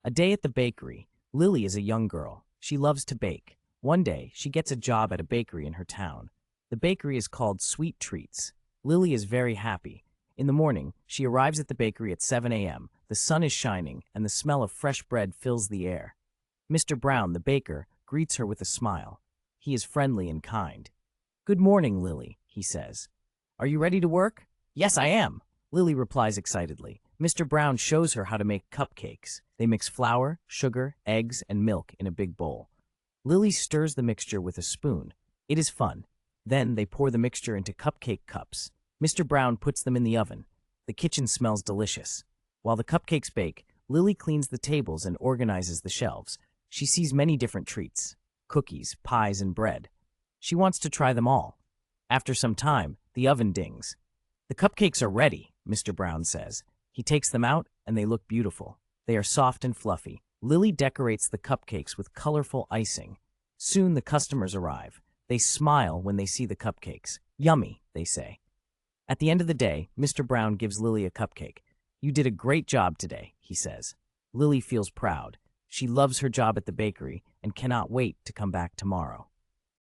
A day at the bakery. Lily is a young girl. She loves to bake. One day, she gets a job at a bakery in her town. The bakery is called Sweet Treats. Lily is very happy. In the morning, she arrives at the bakery at 7 a.m. The sun is shining, and the smell of fresh bread fills the air. Mr. Brown, the baker, greets her with a smile. He is friendly and kind. "Good morning, Lily," he says. "Are you ready to work?" "Yes, I am," Lily replies excitedly. Mr. Brown shows her how to make cupcakes. They mix flour, sugar, eggs, and milk in a big bowl. Lily stirs the mixture with a spoon. It is fun. Then they pour the mixture into cupcake cups. Mr. Brown puts them in the oven. The kitchen smells delicious. While the cupcakes bake, Lily cleans the tables and organizes the shelves. She sees many different treats: cookies, pies, and bread. She wants to try them all. After some time, the oven dings. "The cupcakes are ready," Mr. Brown says. He takes them out, and they look beautiful. They are soft and fluffy. Lily decorates the cupcakes with colorful icing. Soon the customers arrive. They smile when they see the cupcakes. "Yummy," they say. At the end of the day, Mr. Brown gives Lily a cupcake. "You did a great job today," he says. Lily feels proud. She loves her job at the bakery and cannot wait to come back tomorrow.